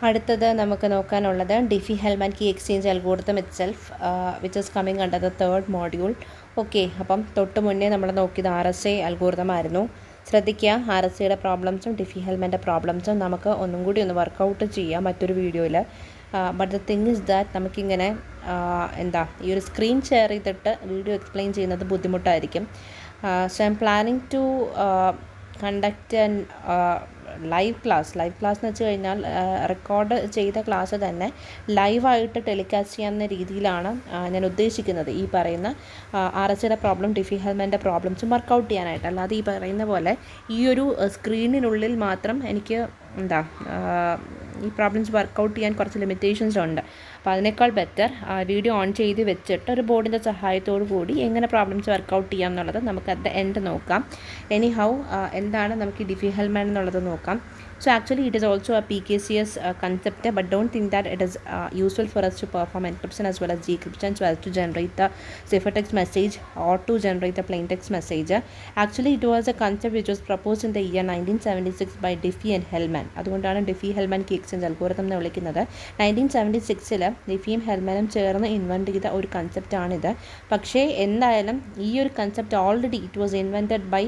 അടുത്തത് നമുക്ക് നോക്കാനുള്ളത് Diffie Hellman key exchange algorithm itself which is coming under the third module. Okay, അപ്പം തൊട്ട് മുന്നേ നമ്മൾ നോക്കിയത് RSA അൽഗോരിതം ആയിരുന്നു. ശ്രദ്ധിക്കുക, RSAയുടെ പ്രോബ്ലംസും ഡിഫി-ഹെൽമാൻ്റെ പ്രോബ്ലംസും നമുക്ക് ഒന്നും കൂടി ഒന്ന് വർക്കൗട്ട് ചെയ്യാം മറ്റൊരു വീഡിയോയിൽ. But the thing is that നമുക്കിങ്ങനെ ഈ ഒരു സ്ക്രീൻ ഷെയർ ചെയ്തിട്ട് വീഡിയോ എക്സ്പ്ലെയിൻ ചെയ്യുന്നത് ബുദ്ധിമുട്ടായിരിക്കും. So I am planning to conduct an live class എന്ന് വെച്ച് കഴിഞ്ഞാൽ റെക്കോർഡ് ചെയ്ത ക്ലാസ് തന്നെ ലൈവായിട്ട് ടെലികാസ്റ്റ് ചെയ്യാവുന്ന രീതിയിലാണ് ഞാൻ ഉദ്ദേശിക്കുന്നത്. ഈ പറയുന്ന RSAയുടെ പ്രോബ്ലം ഡിഫി-ഹെൽമാൻ്റെ പ്രോബ്ലംസും വർക്കൗട്ട് ചെയ്യാനായിട്ട്. അല്ലാതെ ഈ പറയുന്ന പോലെ ഈ ഒരു സ്ക്രീനിനുള്ളിൽ മാത്രം എനിക്ക് ഈ പ്രോബ്ലംസ് വർക്കൗട്ട് ചെയ്യാൻ കുറച്ച് ലിമിറ്റേഷൻസ് ഉണ്ട്. അപ്പോൾ അതിനേക്കാൾ ബെറ്റർ വീഡിയോ ഓൺ ചെയ്ത് വെച്ചിട്ട് ഒരു ബോർഡിൻ്റെ സഹായത്തോടു കൂടി എങ്ങനെ പ്രോബ്ലംസ് വർക്കൗട്ട് ചെയ്യാം എന്നുള്ളത് നമുക്ക് അറ്റ് ദ എൻഡ് നോക്കാം. എനിഹൗ എന്താണ് നമുക്ക് ഈ ഡിഫി-ഹെൽമാൻ എന്നുള്ളത് നോക്കാം. So actually it is also a PKCS concept, but don't think that it is useful for us to perform encryption as well as decryption so as to generate the ciphertext message or to generate the plaintext message. Actually it was a concept which was proposed in the year 1976 by Diffie and Hellman. അതുകൊണ്ടാണ് ഡിഫി-ഹെൽമാൻ key exchange algorithm എന്ന് വിളിക്കുന്നത്. 1976 ഡിഫിയും ഹെൽമാനും ചേർന്ന് invent ചെയ്ത ഒരു കൺസെപ്റ്റാണിത്. പക്ഷേ എന്തായാലും ഈ ഒരു concept already it was invented by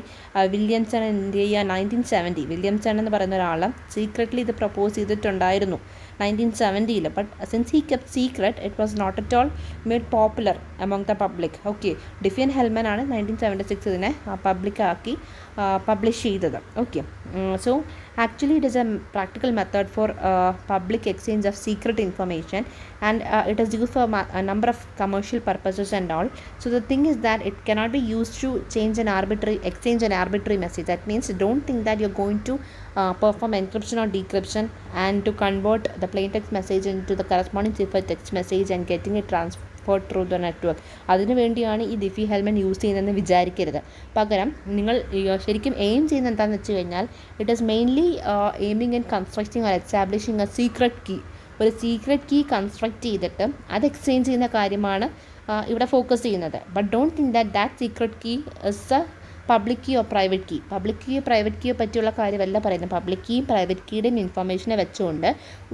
Williamson in the year 1970. Williamson എന്ന് പറയുന്ന ഒരാൾ സീക്രറ്റ്ലി ഇത് പ്രപ്പോസ് ചെയ്തിട്ടുണ്ടായിരുന്നു 1970. But since he kept secret it was not at all made popular among the public. Okay, Diffie and Hellman ആണ് 1976 ഇതിനെ പബ്ലിക്കാക്കി publish ചെയ്തത്. Okay, so actually it is a practical method for public exchange of secret information, and it is used for a number of commercial purposes and all. So the thing is that it cannot be used to exchange an arbitrary message. That means don't think that you're going to perform encryption or decryption and to convert the plain text message into the corresponding ciphertext message and getting it through the network. അതിനു വേണ്ടിയാണ് ഈ ഡിഫി-ഹെൽമാൻ use ചെയ്യുന്നതെന്ന് വിചാരിക്കരുത്. പകരം നിങ്ങൾ ശരിക്കും aim ചെയ്യുന്നത് എന്താണെന്ന് വെച്ച് കഴിഞ്ഞാൽ it is mainly aiming and constructing or establishing a secret key. ഒരു സീക്രട്ട് കീ കൺസ്ട്രക്റ്റ് ചെയ്തിട്ട് അത് എക്സ്ചേഞ്ച് ചെയ്യുന്ന കാര്യമാണ് ഇവിടെ ഫോക്കസ് ചെയ്യുന്നത്. But don't think that secret key is a public key or private key. Public കീയോ പ്രൈവറ്റ് കീയോ പറ്റിയുള്ള കാര്യമല്ല പറയുന്നത്. പബ്ലിക് കീയും പ്രൈവറ്റ് കീയുടെയും ഇൻഫർമേഷനെ വെച്ചുകൊണ്ട്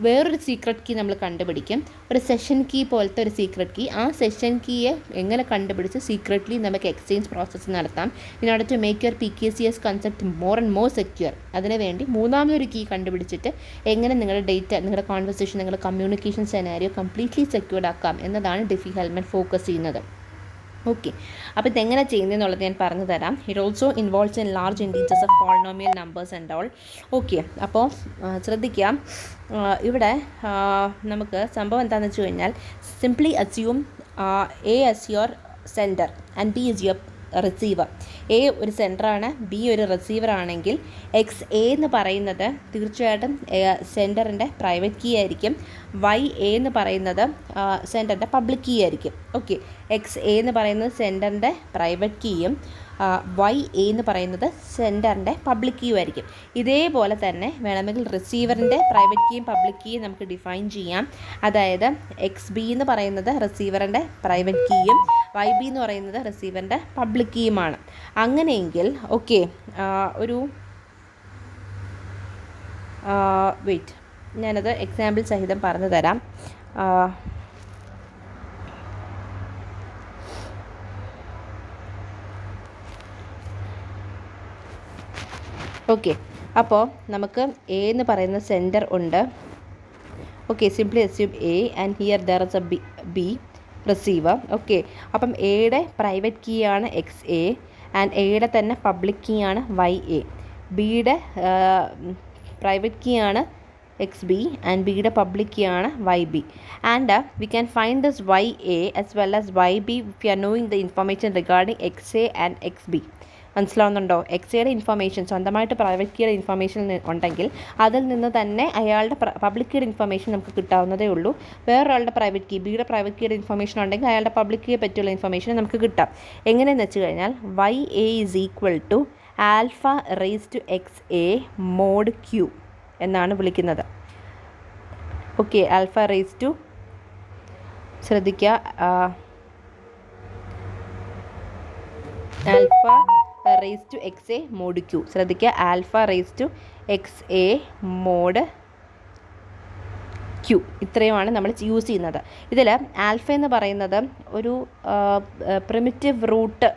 വേറൊരു സീക്രട്ട് കീ നമ്മൾ കണ്ടുപിടിക്കും. ഒരു സെഷൻ കീ പോലത്തെ ഒരു സീക്രട്ട് കീ. ആ സെഷൻ കീയെ എങ്ങനെ കണ്ടുപിടിച്ച് സീക്രട്ട്ലി നമുക്ക് എക്സ്ചേഞ്ച് പ്രോസസ്സ് നടത്താം. In order to make your PKCS concept more and more secure. അതിനുവേണ്ടി മൂന്നാമതൊരു കീ കണ്ടുപിടിച്ചിട്ട് എങ്ങനെ നിങ്ങളുടെ ഡേറ്റ, നിങ്ങളുടെ കോൺവെർസേഷൻ, നിങ്ങളുടെ കമ്മ്യൂണിക്കേഷൻ സെനാരിയോ കംപ്ലീറ്റ്ലി സെക്യൂർഡ് ആക്കാം എന്നതാണ് ഡിഫി-ഹെൽമാൻ ഫോക്കസ് ചെയ്യുന്നത്. ഓക്കെ, അപ്പോൾ ഇതെങ്ങനെ ചെയ്യുന്നതെന്നുള്ളത് ഞാൻ പറഞ്ഞു തരാം. It also involves in large integers of polynomial numbers and all. Okay, അപ്പോൾ ശ്രദ്ധിക്കാം, ഇവിടെ നമുക്ക് സംഭവം എന്താണെന്ന് വെച്ച് കഴിഞ്ഞാൽ simply assume A as your sender and B is your receiver. A ഒരു സെൻഡറാണ്, B ഒരു റിസീവർ ആണെങ്കിൽ XA എന്ന് പറയുന്നത് തീർച്ചയായിട്ടും സെൻഡറിൻ്റെ പ്രൈവറ്റ് കീ ആയിരിക്കും. YA എന്ന് പറയുന്നത് സെൻഡറിൻ്റെ പബ്ലിക് കീ ആയിരിക്കും. ഓക്കെ, XA എന്ന് പറയുന്നത് സെൻഡറിൻ്റെ പ്രൈവറ്റ് കീയും YA എന്ന് പറയുന്നത് സെൻഡറിൻ്റെ പബ്ലിക് കീയും ആയിരിക്കും. ഇതേപോലെ തന്നെ വേണമെങ്കിൽ റിസീവറിൻ്റെ പ്രൈവറ്റ് കീയും പബ്ലിക് കീയും നമുക്ക് ഡിഫൈൻ ചെയ്യാം. അതായത് XB എന്ന് പറയുന്നത് റിസീവറിൻ്റെ പ്രൈവറ്റ് കീയും YB എന്ന് പറയുന്നത് റിസീവറിൻ്റെ പബ്ലിക് കീയുമാണ്. അങ്ങനെയെങ്കിൽ ഓക്കെ, ഒരു വെയിറ്റ്, ഞാനത് എക്സാമ്പിൾ സഹിതം പറഞ്ഞു തരാം. ഓക്കെ, അപ്പോൾ നമുക്ക് A എന്ന് പറയുന്ന സെൻഡർ ഉണ്ട്. Okay, simply assume A and here there is A B receiver. Okay, അപ്പം എയുടെ പ്രൈവറ്റ് കീ ആണ് XA ആൻഡ് എയുടെ തന്നെ പബ്ലിക് കീ ആണ് YA. ബിയുടെ പ്രൈവറ്റ് കീ ആണ് XB ആൻഡ് ബിയുടെ പബ്ലിക് കീ ആണ് YB. And we can find this YA as well as YB if you are knowing the information regarding XA and XB. മനസ്സിലാവുന്നുണ്ടോ? എക്സയുടെ information, സ്വന്തമായിട്ട് private കീയുടെ information ഉണ്ടെങ്കിൽ അതിൽ നിന്ന് തന്നെ അയാളുടെ പബ്ലിക് കീയുടെ ഇൻഫർമേഷൻ നമുക്ക് കിട്ടാവുന്നതേ ഉള്ളൂ. വേറൊരാളുടെ പ്രൈവറ്റ് കീ, ബിയുടെ പ്രൈവറ്റ് കീയുടെ ഇൻഫർമേഷൻ ഉണ്ടെങ്കിൽ അയാളുടെ പബ്ലിക് കീയെ പറ്റിയുള്ള ഇൻഫർമേഷൻ നമുക്ക് കിട്ടാം. എങ്ങനെയെന്ന് വെച്ച് കഴിഞ്ഞാൽ YA is equal to alpha raise to XA mod Q എന്നാണ് വിളിക്കുന്നത്. ഓക്കെ, ആൽഫ റേസ് ടു, ശ്രദ്ധിക്കുക, alpha raise to XA mod Q. ശ്രദ്ധിക്കുക, alpha raise to XA mod Q. ഇത്രയുമാണ് നമ്മൾ യൂസ് ചെയ്യുന്നത്. ഇതിൽ ആൽഫ എന്ന് പറയുന്നത് ഒരു പ്രിമിറ്റീവ് റൂട്ട്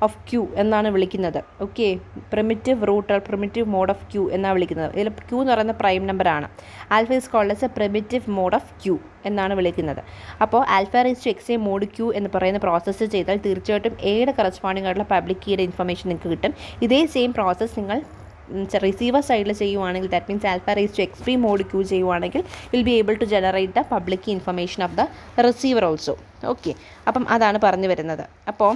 ഓഫ് ക്യൂ എന്നാണ് വിളിക്കുന്നത്. Okay, primitive root primitive mod of Q എന്നാണ് വിളിക്കുന്നത്. ഇതിൽ ക്യൂ എന്ന് പറയുന്ന പ്രൈം നമ്പറാണ്. Alpha is called as a primitive mod of Q എന്നാണ് വിളിക്കുന്നത്. അപ്പോൾ alpha raise to X A mod Q എന്ന് പറയുന്ന പ്രോസസ്സ് ചെയ്താൽ തീർച്ചയായിട്ടും എയുടെ കറസ്പോണ്ടിങ് ആയിട്ടുള്ള പബ്ലിക് കീയുടെ ഇൻഫർമേഷൻ നിങ്ങൾക്ക് കിട്ടും. ഇതേ സെയിം പ്രോസസ്സ് നിങ്ങൾ റിസീവർ സൈഡിൽ ചെയ്യുവാണെങ്കിൽ, that means alpha raise to X P mod Q ചെയ്യുവാണെങ്കിൽ will be able to generate the public key information of the receiver also. Okay, അപ്പം അതാണ് പറഞ്ഞു വരുന്നത്. അപ്പോൾ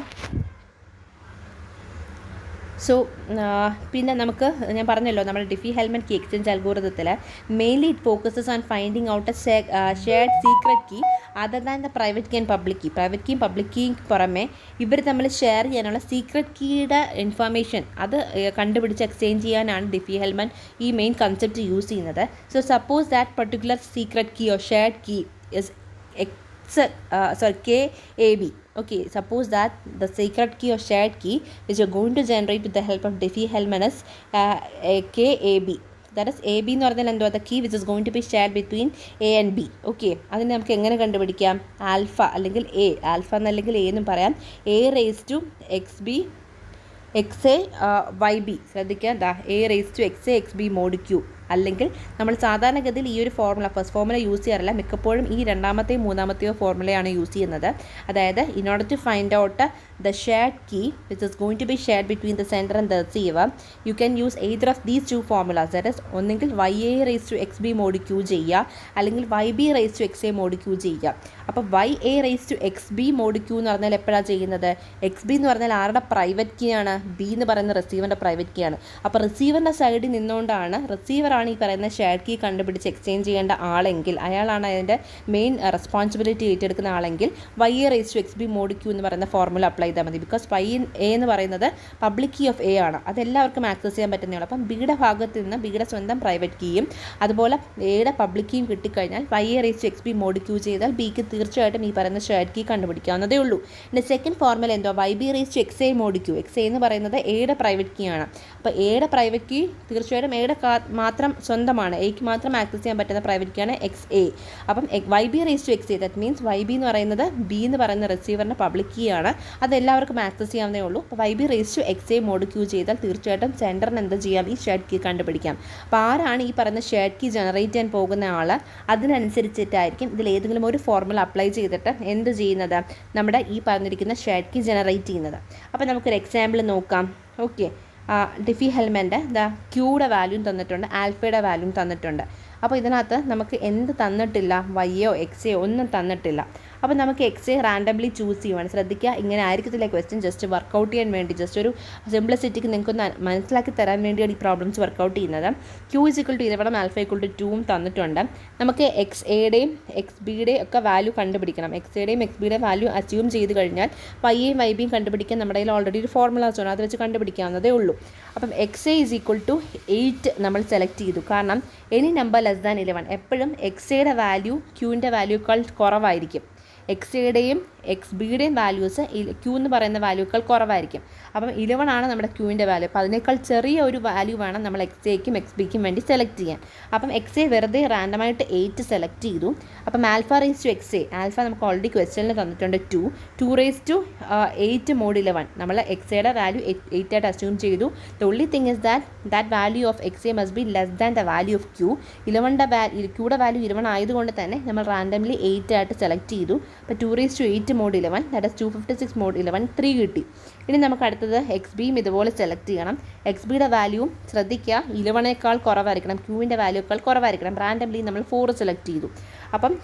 പിന്നെ നമുക്ക് ഞാൻ പറഞ്ഞല്ലോ, നമ്മുടെ ഡിഫി-ഹെൽമൻ കീ എക്സ്ചേഞ്ച് അൽഗോരിതത്തിൽ mainly it focuses on finding out a shared secret key other than the private key and public key. Private കീയും പബ്ലിക് കീയും പുറമെ ഇവർ തമ്മിൽ ഷെയർ ചെയ്യാനുള്ള സീക്രട്ട് കീയുടെ ഇൻഫർമേഷൻ അത് കണ്ടുപിടിച്ച് എക്സ്ചേഞ്ച് ചെയ്യാനാണ് ഡിഫി-ഹെൽമൻ ഈ മെയിൻ കൺസെപ്റ്റ് യൂസ് ചെയ്യുന്നത്. So suppose that particular secret key or shared key is KAB. Okay, suppose that the secret key or shared key which you're going to generate with the help of Diffie-Hellman is KAB. That is AB എന്ന് പറഞ്ഞാൽ എന്തുവാ, the key which is going to be shared between A and B. Okay, അതിന് നമുക്ക് എങ്ങനെ കണ്ടുപിടിക്കാം? Alpha അല്ലെങ്കിൽ A, alpha എന്നല്ലെങ്കിൽ A എന്നും പറയാം. A raised to XB XA YB. ശ്രദ്ധിക്കുക, A raised to XA XB mod Q. അല്ലെങ്കിൽ നമ്മൾ സാധാരണഗതിയിൽ ഈ ഒരു ഫസ്റ്റ് ഫോർമുല യൂസ് ചെയ്യാറില്ല. മിക്കപ്പോഴും ഈ രണ്ടാമത്തെയോ മൂന്നാമത്തെയോ ഫോർമുലയാണ് യൂസ് ചെയ്യുന്നത്. അതായത് in order to find out the shared key which is going to be shared between the sender and the receiver, you can use either of these two formulas. That is ഒന്നെങ്കിൽ YA raise to XB mod Q ചെയ്യുക, അല്ലെങ്കിൽ YB raise to XA mod Q ചെയ്യുക. അപ്പോൾ YA raise to XB mod Q എന്ന് പറഞ്ഞാൽ എപ്പോഴാണ് ചെയ്യുന്നത്? XB എന്ന് പറഞ്ഞാൽ ആരുടെ പ്രൈവറ്റ് കീ ആണ്? B എന്ന് പറയുന്ന റിസീവറിൻ്റെ പ്രൈവറ്റ് കീ ആണ്. അപ്പോൾ റിസീവറിൻ്റെ സൈഡിൽ നിന്നുകൊണ്ടാണ് റിസീവർ ആണ് ഈ പറയുന്ന ഷെയർഡ് കീ കണ്ടുപിടിച്ച് എക്സ്ചേഞ്ച് ചെയ്യേണ്ട ആളെങ്കിൽ, അയാളാണ് അതിൻ്റെ മെയിൻ റെസ്പോൺസിബിലിറ്റി ഏറ്റെടുക്കുന്ന ആളെങ്കിൽ YA raise to XB mod Q എന്ന് പറയുന്ന ഫോർമുല അപ്ലൈ ചെയ്താൽ മതി. ബിക്കോസ് A എന്ന് പറയുന്നത് പബ്ലിക് കീ ഓഫ് A ആണ്, അതെല്ലാവർക്കും ആക്സസ് ചെയ്യാൻ പറ്റുന്നതാണ്. അപ്പം ബിയുടെ ഭാഗത്ത് നിന്ന് ബിയുടെ സ്വന്തം പ്രൈവറ്റ് കീയും അതുപോലെ എയുടെ പബ്ലിക് കീയും കിട്ടിക്കഴിഞ്ഞാൽ YA raise to XB mod Q ചെയ്താൽ ബിക്ക് തീർച്ചയായിട്ടും ഈ പറയുന്ന ഷെയർഡ് കീ കണ്ടുപിടിക്കാവുന്നതേ ഉള്ളൂ. പിന്നെ സെക്കൻഡ് ഫോർമുല എന്തോ, YB raise to XA mod Q. XA എന്ന് പറയുന്നത് എയുടെ പ്രൈവറ്റ് കീ ആണ്. അപ്പോൾ എയുടെ പ്രൈവറ്റ് കീ തീർച്ചയായിട്ടും എയുടെ മാത്രം സ്വന്തമാണ്, എക്ക് മാത്രം ആക്സസ് ചെയ്യാൻ പറ്റുന്ന പ്രൈവറ്റ് കീയാണ് XA. അപ്പം YB raise to XA, that means YB എന്ന് പറയുന്നത് B എന്ന് പറയുന്ന റിസീവറിൻ്റെ പബ്ലിക് കീ ആണ്, അതെല്ലാവർക്കും ആക്സസ് ചെയ്യാവുന്നേ ഉള്ളൂ. അപ്പോൾ YB raise to XA mod Q ചെയ്താൽ തീർച്ചയായിട്ടും സെൻറ്ററിന് എന്ത് ചെയ്യാം? ഈ ഷെയർഡ് കീ കണ്ടുപിടിക്കാം. അപ്പോൾ ആരാണ് ഈ പറയുന്ന ഷെയർഡ് കീ ജനറേറ്റ് ചെയ്യാൻ പോകുന്ന ആൾ, അതിനനുസരിച്ചിട്ടായിരിക്കും ഇതിൽ ഏതെങ്കിലും ഒരു ഫോർമുല അപ്ലൈ ചെയ്തിട്ട് എന്ത് ചെയ്യുന്നത്? നമ്മുടെ ഈ പറഞ്ഞിരിക്കുന്ന ഷെയർഡ് കീ ജനറേറ്റ് ചെയ്യുന്നത്. അപ്പോൾ നമുക്കൊരു എക്സാമ്പിൾ നോക്കാം. ഓക്കെ, ഡിഫി-ഹെൽമൻ്റെ ക്യൂയുടെ വാല്യൂം തന്നിട്ടുണ്ട്, ആൽഫയുടെ വാല്യൂം തന്നിട്ടുണ്ട്. അപ്പോൾ ഇതിനകത്ത് നമുക്ക് എന്ത് തന്നിട്ടില്ല? YO XA ഒന്നും തന്നിട്ടില്ല. അപ്പോൾ നമുക്ക് XA റാൻഡംലി ചൂസ് ചെയ്യുവാണ്. ശ്രദ്ധിക്കുക, ഇങ്ങനെ ആയിരിക്കത്തില്ല ക്വസ്റ്റ്യൻ, ജസ്റ്റ് വർക്കൗട്ട് ചെയ്യാൻ വേണ്ടി, ജസ്റ്റ് ഒരു സിംപ്ലിസിറ്റിക്ക് നിങ്ങൾക്കൊന്ന് മനസ്സിലാക്കി തരാൻ വേണ്ടിയാണ് ഈ പ്രോബ്ലംസ് വർക്കൗട്ട് ചെയ്യുന്നത്. Q = 11, ആൽഫ = 2 തന്നിട്ടുണ്ട്. നമുക്ക് XAയുടെയും XBയുടെയും ഒക്കെ വാല്യൂ കണ്ടുപിടിക്കണം. XAയുടെയും XBയുടെയും വാല്യൂ അസ്യൂം ചെയ്ത് കഴിഞ്ഞാൽ YAയും YBയും കണ്ടുപിടിക്കാൻ നമ്മുടെ കയ്യിൽ ഓൾറെഡി ഒരു ഫോർമുലാസ് ആണ്, അത് വെച്ച് കണ്ടുപിടിക്കാവുന്നതേ ഉള്ളൂ. അപ്പം XA = 8 നമ്മൾ സെലക്ട് ചെയ്തു. കാരണം എനി നമ്പർ ലെസ് ദാൻ 11, എപ്പോഴും XAയുടെ വാല്യൂ Qൻ്റെ വാല്യൂക്കാൾ കുറവായിരിക്കും. XAയുടെയും XBയുടെയും വാല്യൂസ് Q എന്ന് പറയുന്ന വാല്യൂക്കൾ കുറവായിരിക്കും. അപ്പം 11 ആണ് നമ്മുടെ Qൻ്റെ വാല്യൂ. അപ്പോൾ അതിനേക്കാൾ ചെറിയ ഒരു വാല്യൂ വേണം നമ്മൾ XAയ്ക്കും XBയ്ക്കും വേണ്ടി സെലക്ട് ചെയ്യാൻ. അപ്പം XA വെറുതെ റാൻഡമായിട്ട് 8 സെലക്ട് ചെയ്തു. അപ്പം alpha raise to XA, alpha നമുക്ക് ഓൾറെഡി ക്വസ്റ്റ്യനിൽ തന്നിട്ടുണ്ട് 2 റേസ് ടു 8 മോഡ് 11. നമ്മൾ XAയുടെ വാല്യൂ 8 ആയിട്ട് അസ്യൂം ചെയ്തു. The only thing is that value of XA must be less than the value of Q. Qയുടെ വാല്യൂ 11 ആയതുകൊണ്ട് തന്നെ നമ്മൾ റാൻഡംലി 8 ആയിട്ട് സെലക്ട് ചെയ്തു. അപ്പോൾ 2 raise to 8 mod 11, that is 256 mod 11, 3 കിട്ടി. ഇനി നമുക്ക് അടുത്തത് XBയും ഇതുപോലെ സെലക്ട് ചെയ്യണം. XBയുടെ വാല്യൂവും ശ്രദ്ധിക്കുക 11നേക്കാൾ കുറവായിരിക്കണം, Qൻ്റെ വാല്യൂക്കാൾ കുറവായിരിക്കണം. റാൻഡംലി നമ്മൾ 4 സെലക്ട് ചെയ്തു. അപ്പം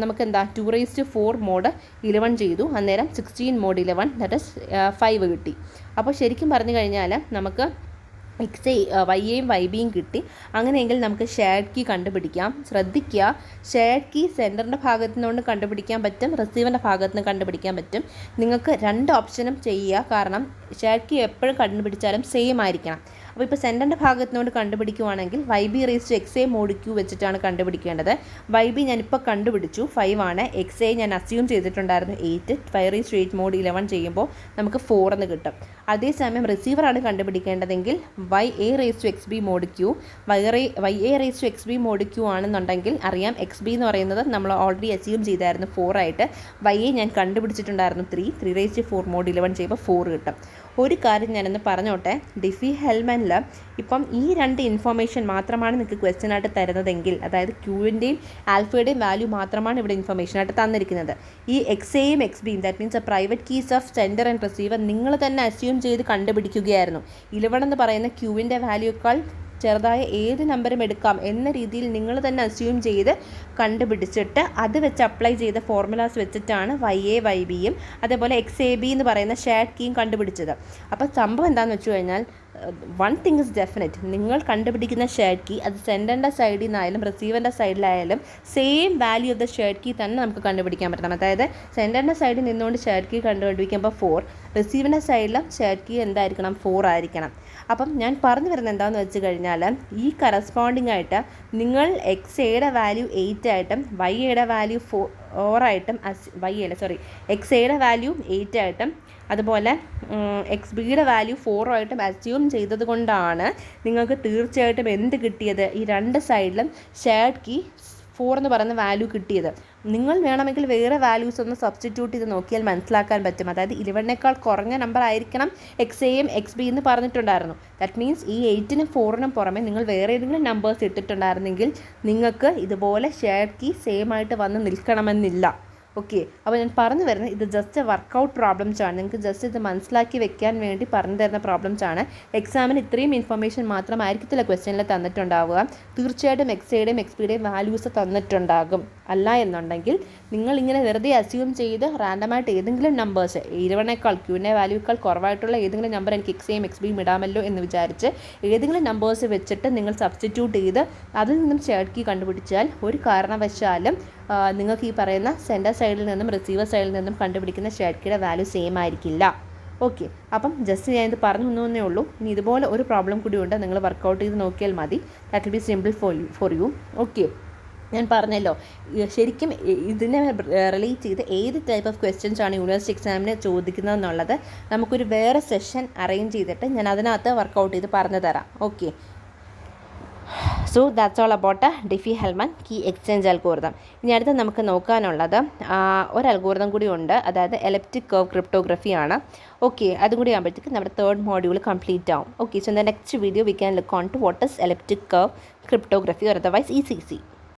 നമുക്ക് എന്താ 2 റേസ് ടു 4 മോഡ് 11 ചെയ്തു. അന്നേരം 16 മോഡ് 11, ദാറ്റ് ഇസ് 5 കിട്ടി. അപ്പോൾ ശരിക്കും പറഞ്ഞു കഴിഞ്ഞാൽ നമുക്ക് YAയും YBയും കിട്ടി. അങ്ങനെയെങ്കിൽ നമുക്ക് ഷെയർഡ് കീ കണ്ടുപിടിക്കാം. ശ്രദ്ധിക്കുക, ഷെയർഡ് കീ സെൻറ്ററിൻ്റെ ഭാഗത്തു നിന്നുകൊണ്ട് കണ്ടുപിടിക്കാൻ പറ്റും, റിസീവറിൻ്റെ ഭാഗത്ത് നിന്ന് കണ്ടുപിടിക്കാൻ പറ്റും. നിങ്ങൾക്ക് 2 ഓപ്ഷനും ചെയ്യുക. കാരണം ഷെയർഡ് കീ എപ്പോഴും കണ്ടുപിടിച്ചാലും സെയിം ആയിരിക്കണം. അപ്പോൾ ഇപ്പോൾ സെൻറ്ററിൻ്റെ ഭാഗത്ത് നിന്നുകൊണ്ട് കണ്ടുപിടിക്കുവാണെങ്കിൽ YB raise to XA mod Q വെച്ചിട്ടാണ് കണ്ടുപിടിക്കേണ്ടത്. YB ഞാനിപ്പോൾ കണ്ടുപിടിച്ചു, 5 ആണ്. XA ഞാൻ അസ്യൂം ചെയ്തിട്ടുണ്ടായിരുന്നു 8. 5 റേസ് ടു 8 മോഡ് 11 ചെയ്യുമ്പോൾ നമുക്ക് 4 എന്ന് കിട്ടും. അതേസമയം റിസീവറാണ് കണ്ടുപിടിക്കേണ്ടതെങ്കിൽ YA⁻XB mod Q, YA⁻XB mod Q ആണെന്നുണ്ടെങ്കിൽ അറിയാം XB എന്ന് പറയുന്നത് നമ്മൾ ഓൾറെഡി അസ്യൂം ചെയ്തായിരുന്നു 4 ആയിട്ട്. YA ഞാൻ കണ്ടുപിടിച്ചിട്ടുണ്ടായിരുന്നു 3/4 mod 11 ചെയ്യുമ്പോൾ 4 കിട്ടും. ഒരു കാര്യം ഞാനൊന്ന് പറഞ്ഞോട്ടെ, ഡിഫി ഹെൽമനിൽ ഇപ്പം ഈ 2 ഇൻഫോർമേഷൻ മാത്രമാണ് നിങ്ങൾക്ക് ക്വസ്റ്റ്യൻ ആയിട്ട് തരുന്നതെങ്കിൽ, അതായത് ക്യൂവിൻ്റെയും ആൽഫയുടെയും വാല്യൂ മാത്രമാണ് ഇവിടെ ഇൻഫോർമേഷൻ ആയിട്ട് തന്നിരിക്കുന്നത്. ഈ XAയും XBയും that means private keys of sender and receiver നിങ്ങൾ തന്നെ അസ്യൂം ചെയ്ത് കണ്ടുപിടിക്കുകയായിരുന്നു. 11 എന്ന് പറയുന്ന ക്യൂവിൻ്റെ വാല്യൂക്കാൾ ചെറുതായ ഏത് നമ്പറും എടുക്കാം എന്ന രീതിയിൽ നിങ്ങൾ തന്നെ അസ്യൂം ചെയ്ത് കണ്ടുപിടിച്ചിട്ട് അത് വെച്ച് അപ്ലൈ ചെയ്ത ഫോർമുലാസ് വെച്ചിട്ടാണ് YA YBയും അതേപോലെ XAB എന്ന് പറയുന്ന ഷെയർഡ് കീയും കണ്ടുപിടിച്ചത്. അപ്പോൾ സംഭവം എന്താണെന്ന് വെച്ച് കഴിഞ്ഞാൽ വൺ തിങ് ഇസ് ഡെഫിനറ്റ്, നിങ്ങൾ കണ്ടുപിടിക്കുന്ന ഷെയർഡ് കീ അത് സെൻഡറിൻ്റെ സൈഡിൽ നിന്നായാലും റിസീവറിൻ്റെ സൈഡിലായാലും same value of the shared key തന്നെ നമുക്ക് കണ്ടുപിടിക്കാൻ പറ്റണം. അതായത് സെൻഡറിൻ്റെ സൈഡിൽ നിന്നുകൊണ്ട് ഷെയർഡ് കീ കണ്ടുപിടിക്കുമ്പോൾ 4, റിസീവറിൻ്റെ സൈഡിലും ഷെയർഡ് കീ എന്തായിരിക്കണം 4 ആയിരിക്കണം. അപ്പം ഞാൻ പറഞ്ഞു വരുന്നത് എന്താണെന്ന് വെച്ച് കഴിഞ്ഞാൽ ഈ കറസ്പോണ്ടിങ് ആയിട്ട് നിങ്ങൾ XAയുടെ വാല്യൂ 8 ആയിട്ടും YAയുടെ വാല്യൂ 4 ആയിട്ടും XAയുടെ വാല്യൂ 8 ആയിട്ടും അതുപോലെ XBയുടെ വാല്യൂ 4 ആയിട്ടും അസ്യൂം ചെയ്തത് കൊണ്ടാണ് നിങ്ങൾക്ക് തീർച്ചയായിട്ടും എന്ത് കിട്ടിയത്, ഈ 2 സൈഡിലും ഷെയർഡ് കീ 4 എന്ന് പറയുന്ന വാല്യൂ കിട്ടിയത്. നിങ്ങൾ വേണമെങ്കിൽ വേറെ വാല്യൂസ് ഒന്ന് സബ്സ്റ്റിറ്റ്യൂട്ട് ചെയ്ത് നോക്കിയാൽ മനസ്സിലാക്കാൻ പറ്റും. അതായത് 11നേക്കാൾ കുറഞ്ഞ നമ്പർ ആയിരിക്കണം XAയും XB എന്ന് പറഞ്ഞിട്ടുണ്ടായിരുന്നു. ദാറ്റ് മീൻസ് ഈ 8നും 4നും പുറമെ നിങ്ങൾ വേറെ ഏതെങ്കിലും നമ്പേഴ്സ് ഇട്ടിട്ടുണ്ടായിരുന്നെങ്കിൽ നിങ്ങൾക്ക് ഇതുപോലെ ഷെയർഡ് കീ സെയിം ആയിട്ട് വന്ന് നിൽക്കണമെന്നില്ല. ഓക്കെ, അപ്പോൾ ഞാൻ പറഞ്ഞു വരുന്നത് ഇത് ജസ്റ്റ് വർക്കൗട്ട് പ്രോബ്ലംസ് ആണ്. നിങ്ങൾക്ക് ജസ്റ്റ് ഇത് മനസ്സിലാക്കി വെക്കാൻ വേണ്ടി പറഞ്ഞു തരുന്ന പ്രോബ്ലംസ് ആണ്. എക്സാമിന് ഇത്രയും ഇൻഫർമേഷൻ മാത്രമായിരിക്കത്തില്ല ക്വസ്റ്റ്യനിൽ തന്നിട്ടുണ്ടാവുക. തീർച്ചയായിട്ടും XAയുടെയും XBയുടെയും വാല്യൂസ് തന്നിട്ടുണ്ടാകും. അല്ല എന്നുണ്ടെങ്കിൽ നിങ്ങളിങ്ങനെ വെറുതെ അസ്യൂം ചെയ്ത് റാൻഡമായിട്ട് ഏതെങ്കിലും നമ്പേഴ്സ് 11നേക്കാൾ ക്യൂവിൻ്റെ വാല്യൂക്കാൾ കുറവായിട്ടുള്ള ഏതെങ്കിലും നമ്പർ എനിക്ക് XAയും XBയും ഇടാമല്ലോ എന്ന് വിചാരിച്ച് ഏതെങ്കിലും നമ്പേഴ്സ് വെച്ചിട്ട് നിങ്ങൾ സബ്സ്റ്റിറ്റ്യൂട്ട് ചെയ്ത് അതിൽ നിന്നും ഷെയർഡ് കീ കണ്ടുപിടിച്ചാൽ ഒരു കാരണവശാലും നിങ്ങൾക്ക് ഈ പറയുന്ന സെൻഡർ സൈഡിൽ നിന്നും റിസീവർ സൈഡിൽ നിന്നും കണ്ടുപിടിക്കുന്ന ഷെയർഡ് കീയുടെ വാല്യൂ സെയിം ആയിരിക്കില്ല. ഓക്കെ, അപ്പം ജസ്റ്റ് ഞാനിത് പറഞ്ഞു തന്നേ ഉള്ളൂ. ഇനി ഇതുപോലെ ഒരു പ്രോബ്ലം കൂടി ഉണ്ട്, നിങ്ങൾ വർക്കൗട്ട് ചെയ്ത് നോക്കിയാൽ മതി. That will be simple for you. Okay, ഞാൻ പറഞ്ഞല്ലോ ശരിക്കും ഇതിനെ റിലേറ്റ് ചെയ്ത് ഏത് ടൈപ്പ് ഓഫ് ക്വസ്റ്റ്യൻസ് ആണ് യൂണിവേഴ്സിറ്റി എക്സാമിന് ചോദിക്കുന്നതെന്നുള്ളത് നമുക്കൊരു വേറെ സെഷൻ അറേഞ്ച് ചെയ്തിട്ട് ഞാൻ അതിനകത്ത് വർക്കൗട്ട് ചെയ്ത് പറഞ്ഞു തരാം. Okay, so that's all about Diffie Hellman key exchange algorithm. ഇനി അടുത്ത് നമുക്ക് നോക്കാനുള്ളത് ഒരു അൽഗോരിതം കൂടി ഉണ്ട്, അതായത് എലിപ്റ്റിക് കർവ് ക്രിപ്റ്റോഗ്രഫി ആണ്. ഓക്കെ, അതും കൂടി ആകുമ്പോഴത്തേക്ക് നമ്മുടെ 3rd മോഡ്യൂൾ കംപ്ലീറ്റ് ആവും. Okay, so in the next video we can look on to what is elliptic curve cryptography or otherwise ECC.